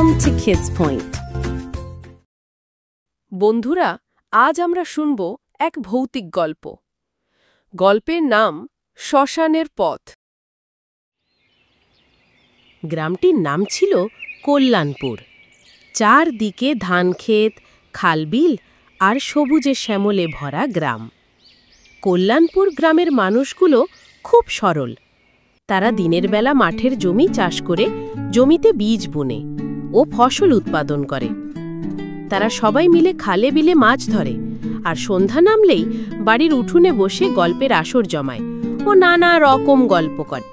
Welcome to Kids Point. বন্ধুরা, আজ আমরা শুনব এক ভৌতিক গল্প। গল্পের নাম শ্মশানের পথ। গ্রামটির নাম ছিল কল্যাণপুর। চারদিকে ধানক্ষেত, খালবিল আর সবুজে শ্যামলে ভরা গ্রাম। কল্যাণপুর গ্রামের মানুষগুলো খুব সরল। তারা দিনের বেলা মাঠের জমি চাষ করে জমিতে বীজ বুনে ও ফসল উৎপাদন করে। তারা সবাই মিলে খালে বিলে মাছ ধরে আর সন্ধ্যা নামলেই বাড়ির উঠোনে বসে গল্পের আসর জমায় ও নানা রকম গল্প করে।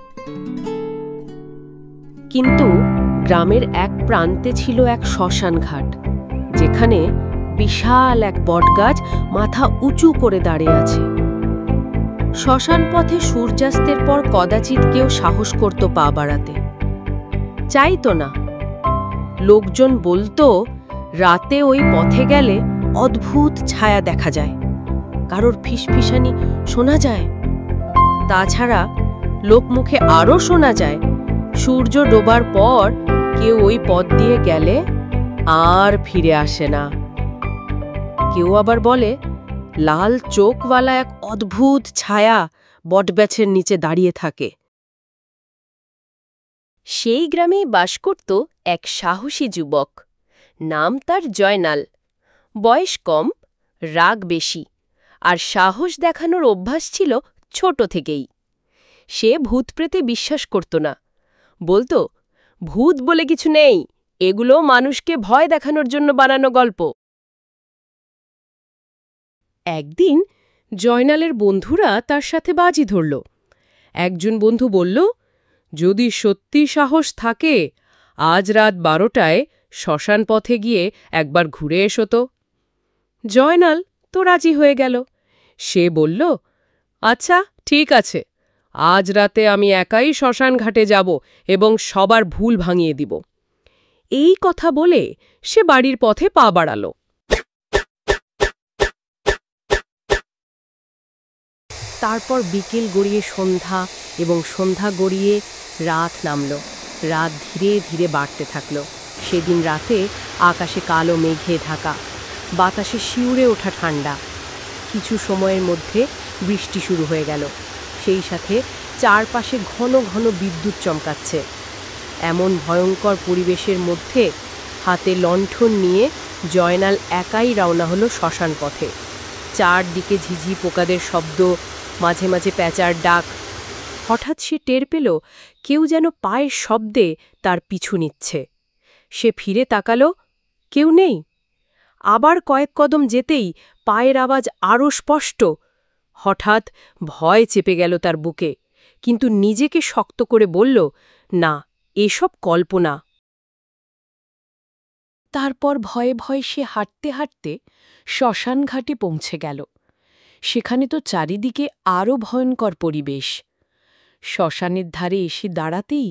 কিন্তু গ্রামের এক প্রান্তে ছিল এক শ্মশান ঘাট, যেখানে বিশাল এক বটগাছ মাথা উঁচু করে দাঁড়িয়ে আছে। শ্মশান পথে সূর্যাস্তের পর কদাচিৎ কেউ সাহস করত পা বাড়াতে, চাইতো না। লোকজন বলতো রাতে ওই পথে গেলে অদ্ভুত ছায়া দেখা যায়, কারোর ফিসফিসানি শোনা যায়। তাছাড়া লোকমুখে আরও শোনা যায় সূর্য ডোবার পর কেউ ওই পথ দিয়ে গেলে আর ফিরে আসে না। কেউ আবার বলে লাল চোখওয়ালা এক অদ্ভুত ছায়া বটগাছের নিচে দাঁড়িয়ে থাকে। সেই গ্রামেই বাস করত এক সাহসী যুবক। নাম তার জয়নাল। বয়স কম, রাগ বেশি, আর সাহস দেখানোর অভ্যাস ছিল ছোট থেকেই। সে ভূতপ্রেতে বিশ্বাস করত না, বলতো ভূত বলে কিছু নেই, এগুলো মানুষকে ভয় দেখানোর জন্য বানানো গল্প। একদিন জয়নালের বন্ধুরা তার সাথে বাজি ধরল। একজন বন্ধু বলল, যদি সত্যি সাহস থাকে আজ রাত 12টায় শ্মশান পথে গিয়ে একবার ঘুরে এসো তো। জয়নাল তো রাজি হয়ে গেল। সে বলল, আচ্ছা ঠিক আছে, আজ রাতে আমি একাই শ্মশান ঘাটে যাব এবং সবার ভুল ভাঙিয়ে দিব। এই কথা বলে সে বাড়ির পথে পা বাড়াল। তারপর বিকেল গড়িয়ে সন্ধ্যা এবং সন্ধ্যা গড়িয়ে রাত নামল। রাত ধীরে ধীরে বাড়তে থাকল। সেদিন রাতে আকাশে কালো মেঘে ঢাকা, বাতাসে শিউরে ওঠা ঠান্ডা। কিছু সময়ের মধ্যে বৃষ্টি শুরু হয়ে গেল। সেই সাথে চারপাশে ঘন ঘন বিদ্যুৎ চমকাচ্ছে। এমন ভয়ঙ্কর পরিবেশের মধ্যে হাতে লণ্ঠন নিয়ে জয়নাল একাই রওনা হলো শ্মশান পথে। চারদিকে ঝিঝি পোকাদের শব্দ, মাঝে মাঝে প্যাঁচার ডাক। হঠাৎ সে টের পেল কেউ যেন পায়ের শব্দে তার পিছু নিচ্ছে। সে ফিরে তাকালো, কেউ নেই। আবার কয়েক কদম যেতেই পায়ের আওয়াজ আরও স্পষ্ট। হঠাৎ ভয় চেপে গেল তার বুকে, কিন্তু নিজেকে শক্ত করে বলল, না, এসব কল্পনা। তারপর ভয়ে ভয়ে সে হাঁটতে হাঁটতে শ্মশান ঘাটে পৌঁছে গেল। সেখানে তো চারিদিকে আরও ভয়ঙ্কর পরিবেশ। শ্মশানের ধারে এসে দাঁড়াতেই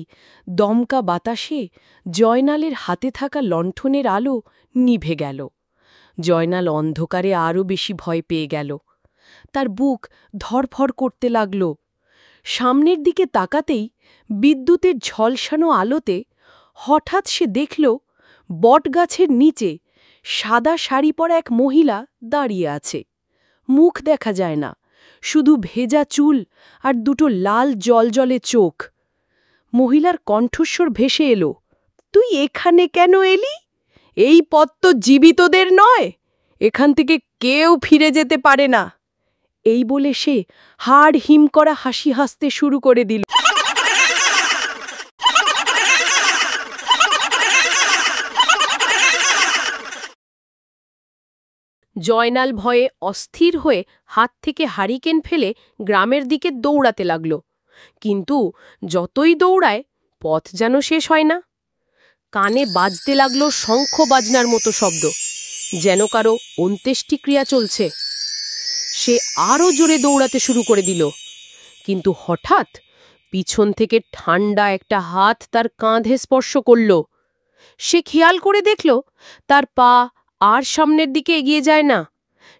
দমকা বাতাসে জয়নালের হাতে থাকা লণ্ঠনের আলো নিভে গেল। জয়নাল অন্ধকারে আরও বেশি ভয় পেয়ে গেল। তার বুক ধড়ফড় করতে লাগল। সামনের দিকে তাকাতেই বিদ্যুতের ঝলসানো আলোতে হঠাৎ সে দেখল বটগাছের নিচে সাদা শাড়ি পরা এক মহিলা দাঁড়িয়ে আছে। মুখ দেখা যায় না, শুধু ভেজা চুল আর দুটো লাল জলজলে চোখ। মহিলার কণ্ঠস্বর ভেসে এলো, তুই এখানে কেন এলি? এই পথ তো জীবিতদের নয়, এখান থেকে কেউ ফিরে যেতে পারে না। এই বলে সে হাড় হিম করা হাসি হাসতে শুরু করে দিল। জয়নাল ভয়ে অস্থির হয়ে হাত থেকে হারিকেন ফেলে গ্রামের দিকে দৌড়াতে লাগল। কিন্তু যতই দৌড়ায় পথ যেন শেষ হয় না। কানে বাজতে লাগল শঙ্খ বাজনার মতো শব্দ, যেন কারো অন্ত্যেষ্টিক্রিয়া চলছে। সে আরও জোরে দৌড়াতে শুরু করে দিল, কিন্তু হঠাৎ পিছন থেকে ঠান্ডা একটা হাত তার কাঁধে স্পর্শ করল। সে খেয়াল করে দেখল তার পা আর সামনের দিকে এগিয়ে যায় না।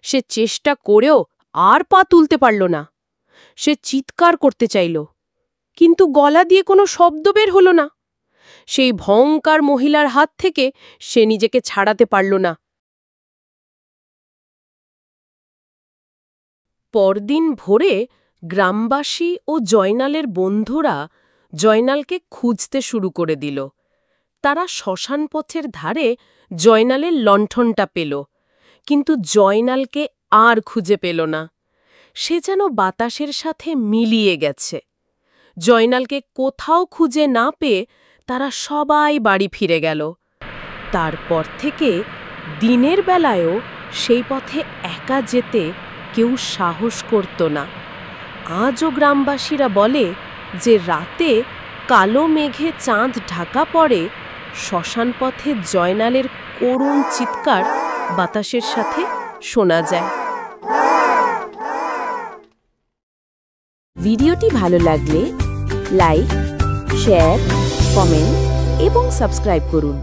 সে চেষ্টা করেও আর পা তুলতে পারল না। সে চিৎকার করতে চাইল, কিন্তু গলা দিয়ে কোনো শব্দ বের হলো না। সেই ভয়ঙ্কর মহিলার হাত থেকে সে নিজেকে ছাড়াতে পারল না। পরদিন ভোরে গ্রামবাসী ও জয়নালের বন্ধুরা জয়নালকে খুঁজতে শুরু করে দিল। তারা শ্মশান পথের ধারে জয়নালের লণ্ঠনটা পেল, কিন্তু জয়নালকে আর খুঁজে পেল না। সে যেন বাতাসের সাথে মিলিয়ে গেছে। জয়নালকে কোথাও খুঁজে না পেয়ে তারা সবাই বাড়ি ফিরে গেল। তারপর থেকে দিনের বেলায়ও সেই পথে একা যেতে কেউ সাহস করত না। আজও গ্রামবাসীরা বলে যে রাতে কালো মেঘে চাঁদ ঢাকা পড়ে, শ্মশান পথে জয়নালের করুণ চিৎকার বাতাসের সাথে শোনা যায়। ভিডিওটি ভালো লাগলে লাইক, শেয়ার, কমেন্ট এবং সাবস্ক্রাইব করুন।